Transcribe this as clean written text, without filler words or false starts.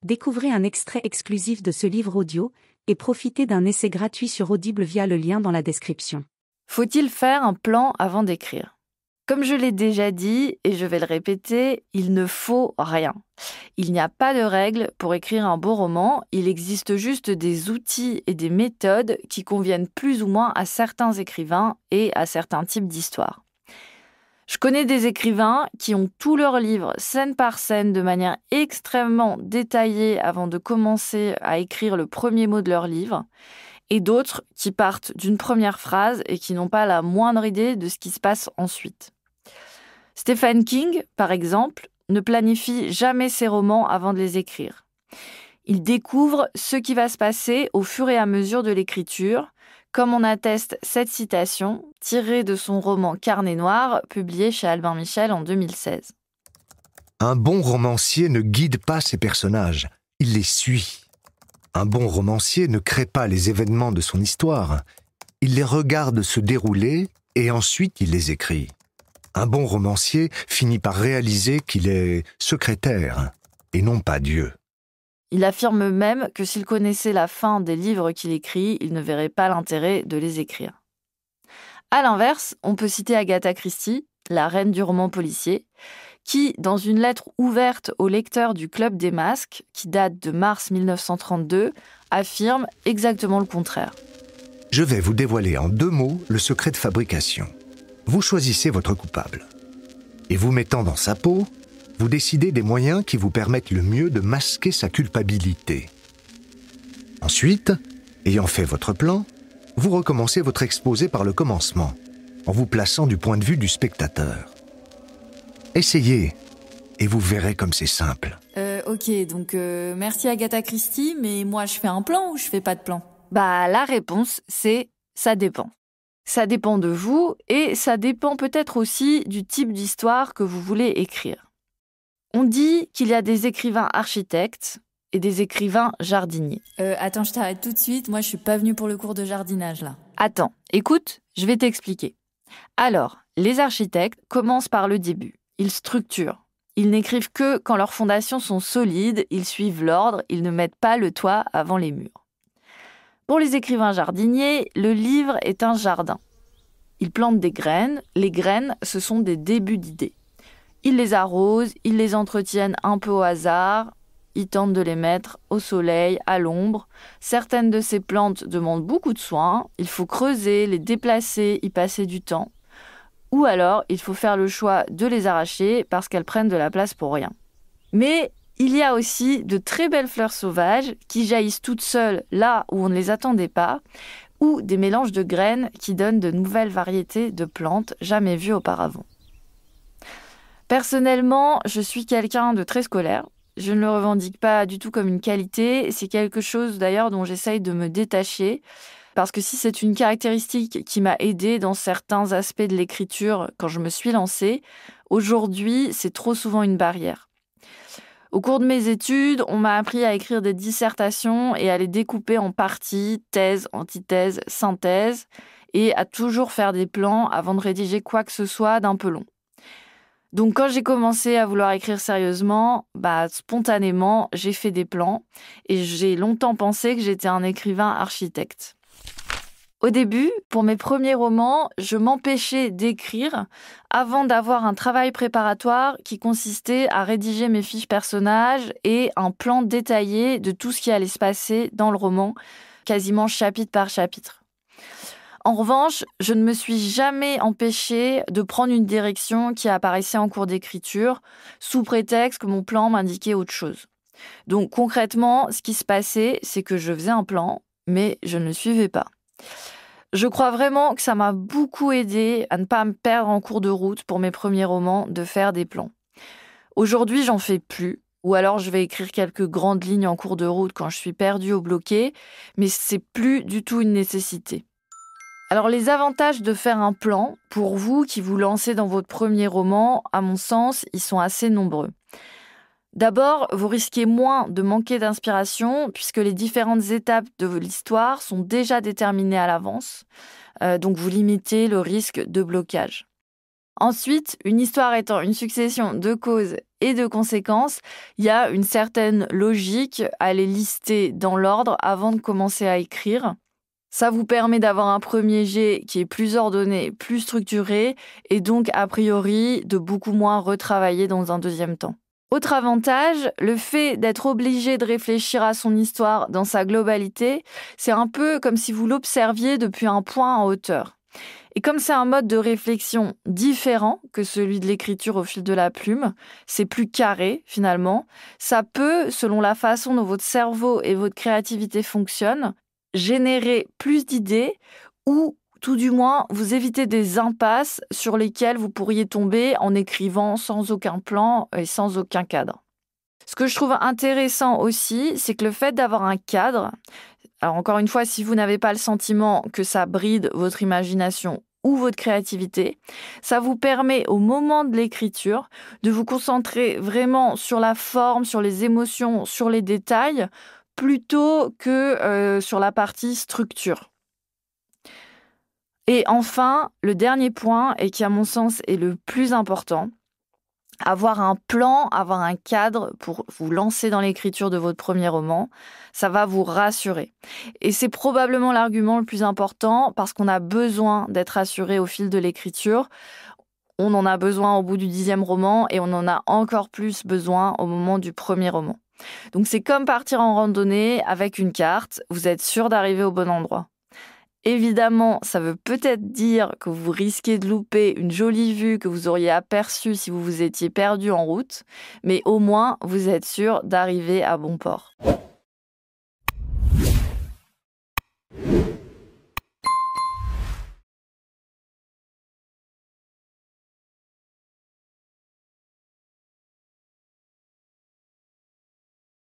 Découvrez un extrait exclusif de ce livre audio et profitez d'un essai gratuit sur Audible via le lien dans la description. Faut-il faire un plan avant d'écrire ? Comme je l'ai déjà dit, et je vais le répéter, il ne faut rien. Il n'y a pas de règles pour écrire un beau roman, il existe juste des outils et des méthodes qui conviennent plus ou moins à certains écrivains et à certains types d'histoires. Je connais des écrivains qui ont tous leurs livres, scène par scène, de manière extrêmement détaillée avant de commencer à écrire le premier mot de leur livre, et d'autres qui partent d'une première phrase et qui n'ont pas la moindre idée de ce qui se passe ensuite. Stephen King, par exemple, ne planifie jamais ses romans avant de les écrire. Il découvre ce qui va se passer au fur et à mesure de l'écriture, comme en atteste cette citation tirée de son roman Carnet noir, publié chez Albin Michel en 2016. Un bon romancier ne guide pas ses personnages, il les suit. Un bon romancier ne crée pas les événements de son histoire, il les regarde se dérouler et ensuite il les écrit. Un bon romancier finit par réaliser qu'il est secrétaire et non pas Dieu. Il affirme même que s'il connaissait la fin des livres qu'il écrit, il ne verrait pas l'intérêt de les écrire. À l'inverse, on peut citer Agatha Christie, la reine du roman policier, qui, dans une lettre ouverte aux lecteurs du Club des Masques, qui date de mars 1932, affirme exactement le contraire. Je vais vous dévoiler en 2 mots le secret de fabrication. Vous choisissez votre coupable. Et vous mettant dans sa peau, vous décidez des moyens qui vous permettent le mieux de masquer sa culpabilité. Ensuite, ayant fait votre plan, vous recommencez votre exposé par le commencement, en vous plaçant du point de vue du spectateur. Essayez, et vous verrez comme c'est simple. Ok, donc merci Agatha Christie, mais moi je fais un plan ou je fais pas de plan ? La réponse, c'est « ça dépend ». Ça dépend de vous et ça dépend peut-être aussi du type d'histoire que vous voulez écrire. On dit qu'il y a des écrivains architectes et des écrivains jardiniers. Attends, je t'arrête tout de suite. Moi, je suis pas venue pour le cours de jardinage, là. Attends, écoute, je vais t'expliquer. Alors, les architectes commencent par le début. Ils structurent. Ils n'écrivent que quand leurs fondations sont solides, ils suivent l'ordre, ils ne mettent pas le toit avant les murs. Pour les écrivains jardiniers, le livre est un jardin. Ils plantent des graines. Les graines, ce sont des débuts d'idées. Ils les arrosent, ils les entretiennent un peu au hasard, ils tentent de les mettre au soleil, à l'ombre. Certaines de ces plantes demandent beaucoup de soins, il faut creuser, les déplacer, y passer du temps. Ou alors, il faut faire le choix de les arracher parce qu'elles prennent de la place pour rien. Mais il y a aussi de très belles fleurs sauvages qui jaillissent toutes seules là où on ne les attendait pas, ou des mélanges de graines qui donnent de nouvelles variétés de plantes jamais vues auparavant. Personnellement, je suis quelqu'un de très scolaire. Je ne le revendique pas du tout comme une qualité. C'est quelque chose d'ailleurs dont j'essaye de me détacher. Parce que si c'est une caractéristique qui m'a aidée dans certains aspects de l'écriture quand je me suis lancée, aujourd'hui, c'est trop souvent une barrière. Au cours de mes études, on m'a appris à écrire des dissertations et à les découper en parties, thèse, antithèse, synthèse, et à toujours faire des plans avant de rédiger quoi que ce soit d'un peu long. Donc quand j'ai commencé à vouloir écrire sérieusement, spontanément, j'ai fait des plans et j'ai longtemps pensé que j'étais un écrivain architecte. Au début, pour mes premiers romans, je m'empêchais d'écrire avant d'avoir un travail préparatoire qui consistait à rédiger mes fiches personnages et un plan détaillé de tout ce qui allait se passer dans le roman, quasiment chapitre par chapitre. En revanche, je ne me suis jamais empêchée de prendre une direction qui apparaissait en cours d'écriture, sous prétexte que mon plan m'indiquait autre chose. Donc concrètement, ce qui se passait, c'est que je faisais un plan, mais je ne le suivais pas. Je crois vraiment que ça m'a beaucoup aidé à ne pas me perdre en cours de route pour mes premiers romans, de faire des plans. Aujourd'hui, j'en fais plus, ou alors je vais écrire quelques grandes lignes en cours de route quand je suis perdue ou bloquée, mais c'est plus du tout une nécessité. Alors les avantages de faire un plan, pour vous qui vous lancez dans votre premier roman, à mon sens, ils sont assez nombreux. D'abord, vous risquez moins de manquer d'inspiration puisque les différentes étapes de l'histoire sont déjà déterminées à l'avance, donc vous limitez le risque de blocage. Ensuite, une histoire étant une succession de causes et de conséquences, il y a une certaine logique à les lister dans l'ordre avant de commencer à écrire. Ça vous permet d'avoir un premier jet qui est plus ordonné, plus structuré, et donc, a priori, de beaucoup moins retravailler dans un deuxième temps. Autre avantage, le fait d'être obligé de réfléchir à son histoire dans sa globalité, c'est un peu comme si vous l'observiez depuis un point en hauteur. Et comme c'est un mode de réflexion différent que celui de l'écriture au fil de la plume, c'est plus carré finalement, ça peut, selon la façon dont votre cerveau et votre créativité fonctionnent, générer plus d'idées ou tout du moins vous éviter des impasses sur lesquelles vous pourriez tomber en écrivant sans aucun plan et sans aucun cadre. Ce que je trouve intéressant aussi, c'est que le fait d'avoir un cadre, alors encore une fois, si vous n'avez pas le sentiment que ça bride votre imagination ou votre créativité, ça vous permet au moment de l'écriture de vous concentrer vraiment sur la forme, sur les émotions, sur les détails, plutôt que sur la partie structure. Et enfin, le dernier point, et qui à mon sens est le plus important, avoir un plan, avoir un cadre pour vous lancer dans l'écriture de votre premier roman, ça va vous rassurer. Et c'est probablement l'argument le plus important parce qu'on a besoin d'être rassuré au fil de l'écriture. On en a besoin au bout du 10e roman et on en a encore plus besoin au moment du premier roman. Donc c'est comme partir en randonnée avec une carte, vous êtes sûr d'arriver au bon endroit. Évidemment, ça veut peut-être dire que vous risquez de louper une jolie vue que vous auriez aperçue si vous vous étiez perdu en route, mais au moins, vous êtes sûr d'arriver à bon port.